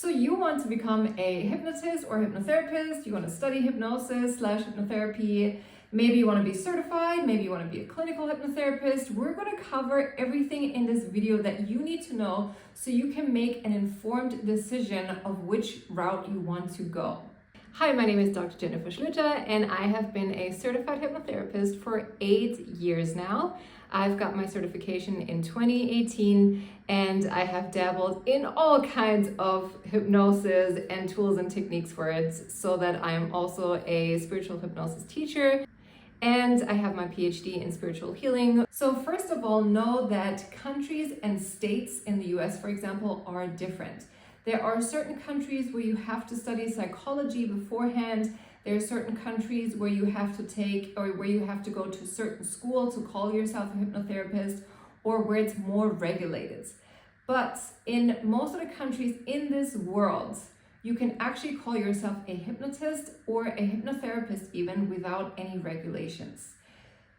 So you want to become a hypnotist or hypnotherapist, you want to study hypnosis/hypnotherapy, maybe you want to be certified, maybe you want to be a clinical hypnotherapist. We're going to cover everything in this video that you need to know so you can make an informed decision of which route you want to go. Hi, my name is Dr. Jennifer Schlueter, and I have been a certified hypnotherapist for 8 years now. I've got my certification in 2018, and I have dabbled in all kinds of hypnosis and tools and techniques for it, so that I am also a spiritual hypnosis teacher, and I have my PhD in spiritual healing. So first of all, know that countries and states in the US, for example, are different. There are certain countries where you have to study psychology beforehand. There are certain countries where you have to take, or where you have to go to a certain school to call yourself a hypnotherapist, or where it's more regulated. But in most of the countries in this world, you can actually call yourself a hypnotist or a hypnotherapist even without any regulations.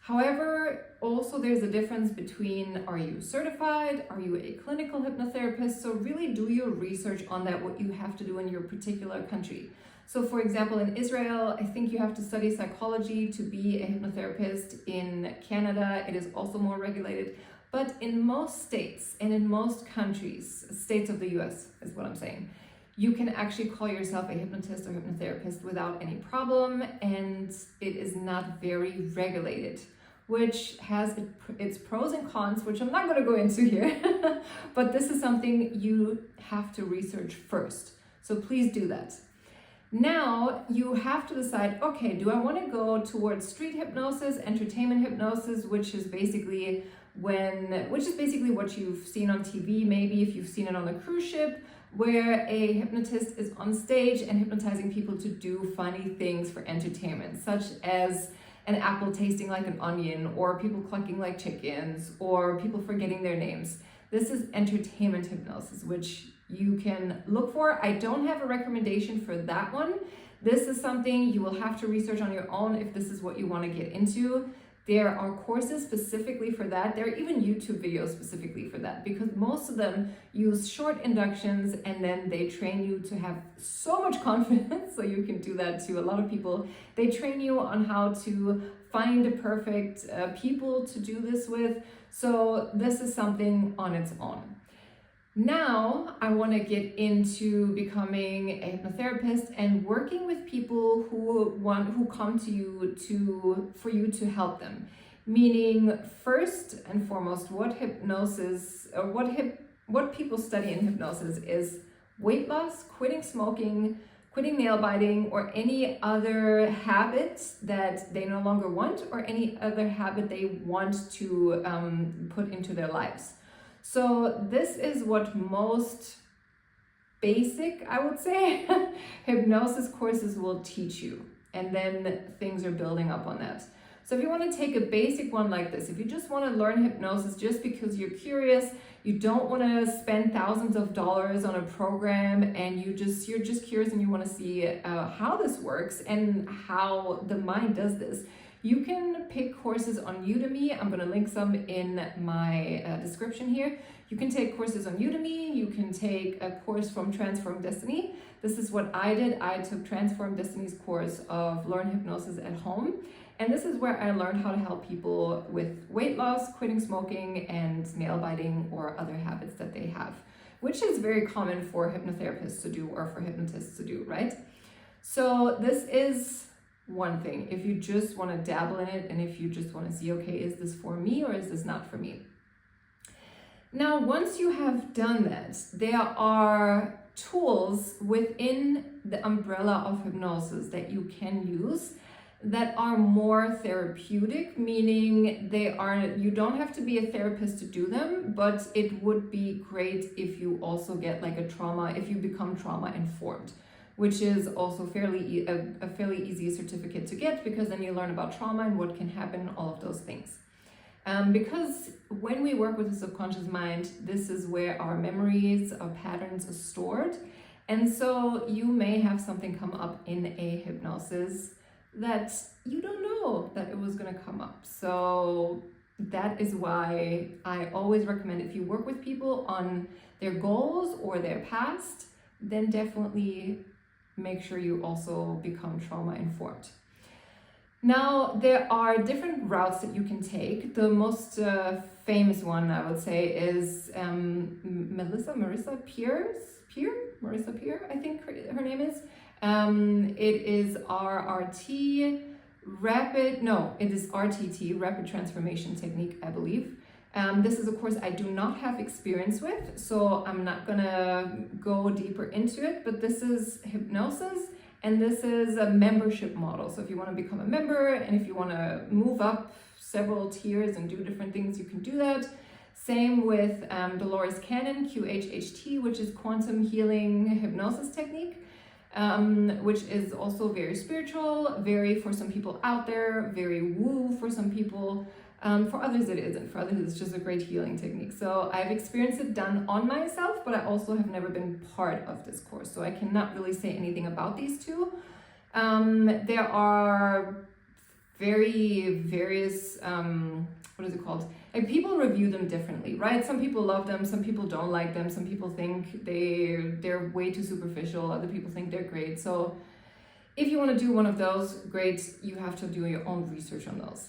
However, also there's a difference between, are you certified? Are you a clinical hypnotherapist? So really do your research on that, what you have to do in your particular country. So for example, in Israel, I think you have to study psychology to be a hypnotherapist. In Canada, it is also more regulated. But in most states and in most countries, states of the US is what I'm saying, you can actually call yourself a hypnotist or hypnotherapist without any problem, and it is not very regulated, which has its pros and cons, which I'm not going to go into here, but this is something you have to research first. So please do that. Now you have to decide, okay, do I want to go towards street hypnosis, entertainment hypnosis, which is basically what you've seen on TV, maybe if you've seen it on a cruise ship, where a hypnotist is on stage and hypnotizing people to do funny things for entertainment, such as an apple tasting like an onion, or people clucking like chickens, or people forgetting their names. This is entertainment hypnosis, which you can look for. I don't have a recommendation for that one. This is something you will have to research on your own if this is what you want to get into. There are courses specifically for that. There are even YouTube videos specifically for that, because most of them use short inductions and then they train you to have so much confidence, so you can do that to a lot of people. They train you on how to find the perfect people to do this with. So this is something on its own. Now I want to get into becoming a hypnotherapist and working with people who come to you for you to help them. Meaning, first and foremost, what people study in hypnosis is weight loss, quitting smoking, quitting nail biting, or any other habit that they no longer want, or any other habit they want to put into their lives. So this is what most basic, I would say, hypnosis courses will teach you. And then things are building up on that. So if you want to take a basic one like this, if you just want to learn hypnosis just because you're curious, you don't want to spend thousands of dollars on a program, and you're just curious and you want to see how this works and how the mind does this, you can pick courses on Udemy. I'm going to link some in my description here. You can take courses on Udemy. You can take a course from Transform Destiny. This is what I did. I took Transform Destiny's course of Learn Hypnosis at Home. And this is where I learned how to help people with weight loss, quitting smoking, and nail biting, or other habits that they have, which is very common for hypnotherapists to do, or for hypnotists to do, right? So this is one thing, if you just want to dabble in it, and if you just want to see, okay, is this for me or is this not for me? Now, once you have done that, there are tools within the umbrella of hypnosis that you can use that are more therapeutic, meaning you don't have to be a therapist to do them, but it would be great if you also get like if you become trauma informed, which is also a fairly easy certificate to get, because then you learn about trauma and what can happen, all of those things. Because when we work with the subconscious mind, this is where our memories, our patterns are stored. And so you may have something come up in a hypnosis that you don't know that it was going to come up. So that is why I always recommend, if you work with people on their goals or their past, then definitely make sure you also become trauma informed. Now, there are different routes that you can take. The most famous one, I would say, is Marisa Peer, I think her name is. It is RRT, it is RTT, Rapid Transformation Technique, I believe. This is, of course, I do not have experience with, so I'm not gonna go deeper into it, but this is hypnosis, and this is a membership model. So if you want to become a member, and if you want to move up several tiers and do different things, you can do that. Same with Dolores Cannon, QHHT, which is quantum healing hypnosis technique, which is also very spiritual, very for some people out there, very woo for some people. For others it isn't. For others it's just a great healing technique. So I've experienced it done on myself, but I also have never been part of this course. So I cannot really say anything about these two. There are various, what is it called? Like, people review them differently, right? Some people love them, some people don't like them, some people think they're way too superficial, other people think they're great. So if you want to do one of those, great, you have to do your own research on those.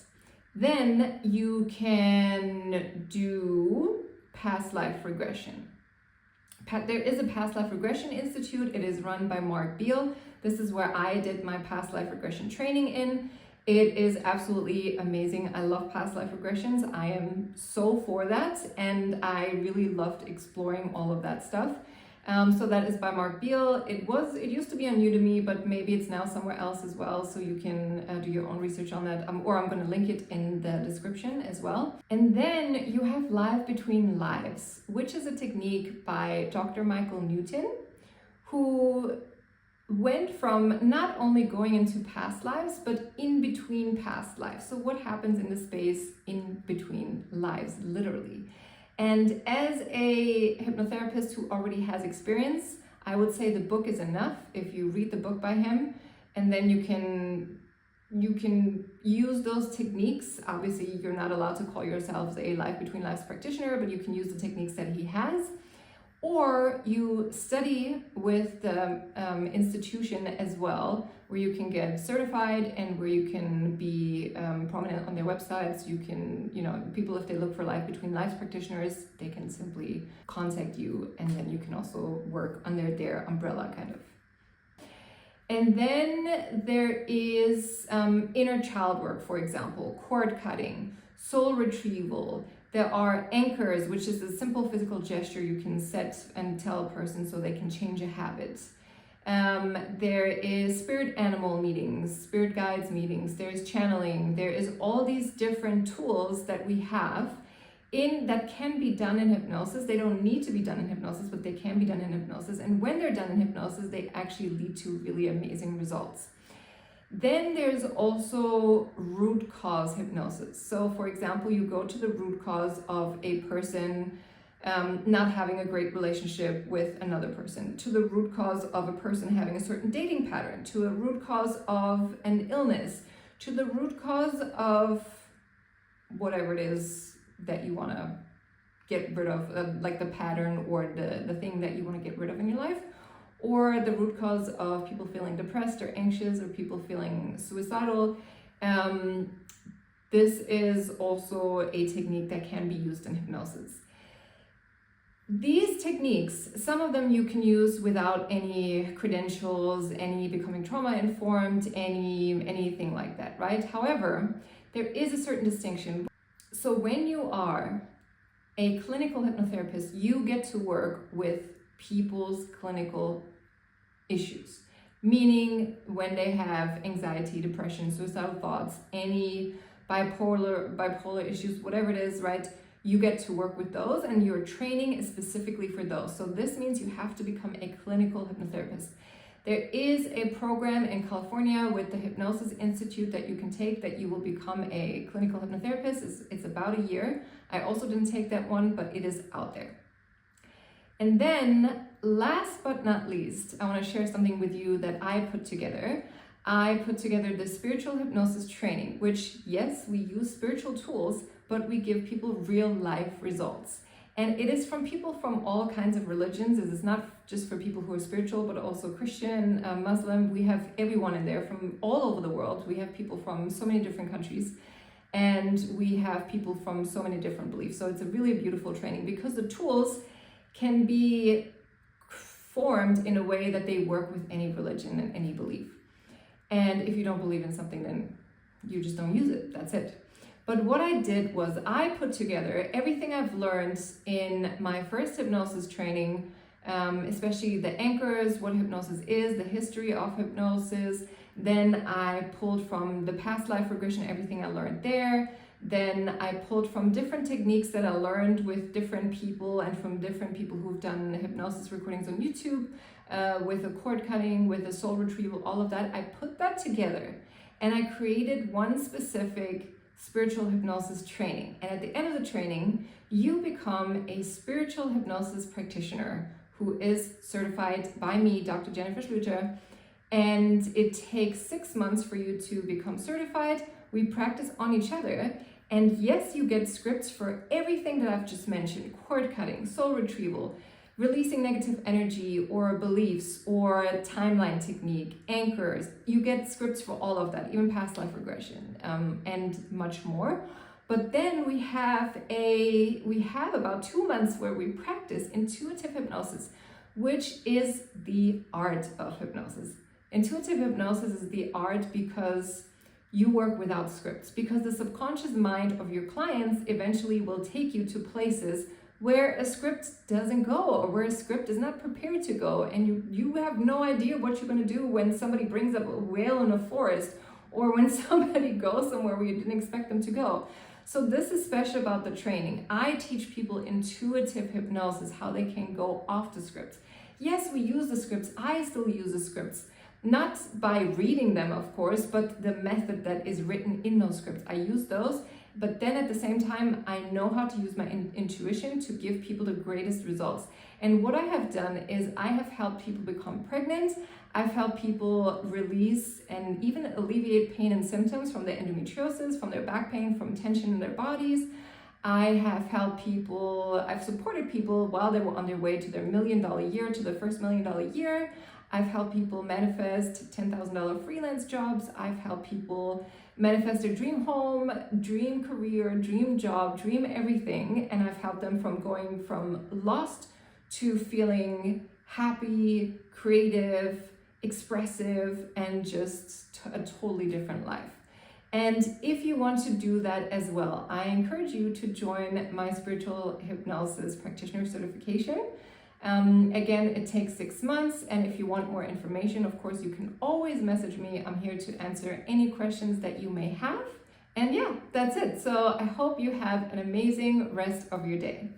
Then you can do past life regression. There is a past life regression institute. It is run by Mark Beal. This is where I did my past life regression training in. It is absolutely amazing. I love past life regressions. I am so for that, and I really loved exploring all of that stuff. So that is by Mark Beal. It used to be on Udemy, but maybe it's now somewhere else as well. So you can do your own research on that, or I'm going to link it in the description as well. And then you have Live Between Lives, which is a technique by Dr. Michael Newton, who went from not only going into past lives, but in between past lives. So what happens in the space in between lives, literally. And as a hypnotherapist who already has experience, I would say the book is enough. If you read the book by him, and then you can use those techniques. Obviously, you're not allowed to call yourselves a Life Between Lives practitioner, but you can use the techniques that he has. Or you study with the institution as well, where you can get certified and where you can be prominent on their websites. You can, people, if they look for Life Between Lives practitioners, they can simply contact you, and then you can also work under their umbrella, kind of. And then there is inner child work, for example, cord cutting, soul retrieval. There are anchors, which is a simple physical gesture you can set and tell a person so they can change a habit. There is spirit animal meetings, spirit guides meetings, there's channeling, there is all these different tools that we have that can be done in hypnosis. They don't need to be done in hypnosis, but they can be done in hypnosis. And when they're done in hypnosis, they actually lead to really amazing results. Then there's also root cause hypnosis. So for example, you go to the root cause of a person not having a great relationship with another person, to the root cause of a person having a certain dating pattern, to a root cause of an illness, to the root cause of whatever it is that you want to get rid of, like the pattern or the thing that you want to get rid of in your life. Or the root cause of people feeling depressed or anxious, or people feeling suicidal. This is also a technique that can be used in hypnosis. These techniques, some of them you can use without any credentials, any becoming trauma informed, anything like that, right? However, there is a certain distinction. So when you are a clinical hypnotherapist, you get to work with people's clinical issues, meaning when they have anxiety, depression, suicidal thoughts, any bipolar issues, whatever it is, right? You get to work with those, and your training is specifically for those. So this means you have to become a clinical hypnotherapist. There is a program in California with the Hypnosis Institute that you can take, that you will become a clinical hypnotherapist. It's about a year. I also didn't take that one, but it is out there. And then last but not least, I want to share something with you that I put together. I put together the spiritual hypnosis training, which, yes, we use spiritual tools, but we give people real life results. And it is from people from all kinds of religions. It is not just for people who are spiritual, but also Christian, Muslim. We have everyone in there from all over the world. We have people from so many different countries, and we have people from so many different beliefs. So it's a really beautiful training because the tools can be formed in a way that they work with any religion and any belief. And if you don't believe in something, then you just don't use it. That's it. But what I did was I put together everything I've learned in my first hypnosis training, especially the anchors, what hypnosis is, the history of hypnosis. Then I pulled from the past life regression, everything I learned there. Then I pulled from different techniques that I learned with different people and from different people who've done hypnosis recordings on YouTube, with the cord cutting, with the soul retrieval, all of that. I put that together and I created one specific spiritual hypnosis training. And at the end of the training, you become a spiritual hypnosis practitioner who is certified by me, Dr. Jennifer Schlueter. And it takes 6 months for you to become certified. We practice on each other. And yes, you get scripts for everything that I've just mentioned: cord cutting, soul retrieval, releasing negative energy or beliefs or timeline technique, anchors. You get scripts for all of that, even past life regression, and much more. But then we have about 2 months where we practice intuitive hypnosis, which is the art of hypnosis. Intuitive hypnosis is the art because you work without scripts, because the subconscious mind of your clients eventually will take you to places where a script doesn't go, or where a script is not prepared to go, and you have no idea what you're going to do when somebody brings up a whale in a forest, or when somebody goes somewhere where you didn't expect them to go. So this is special about the training. I teach people intuitive hypnosis, how they can go off the scripts. Yes, we use the scripts. I still use the scripts, not by reading them, of course, but the method that is written in those scripts. I use those. But then at the same time, I know how to use my intuition to give people the greatest results. And what I have done is I have helped people become pregnant. I've helped people release and even alleviate pain and symptoms from their endometriosis, from their back pain, from tension in their bodies. I have helped people, I've supported people while they were on their way to their $1 million year, to their first $1 million year. I've helped people manifest $10,000 freelance jobs. I've helped people manifest their dream home, dream career, dream job, dream everything. And I've helped them from going from lost to feeling happy, creative, expressive, and just a totally different life. And if you want to do that as well, I encourage you to join my spiritual hypnosis practitioner certification. Again, it takes 6 months, and if you want more information, of course, you can always message me. I'm here to answer any questions that you may have. And yeah, that's it. So I hope you have an amazing rest of your day.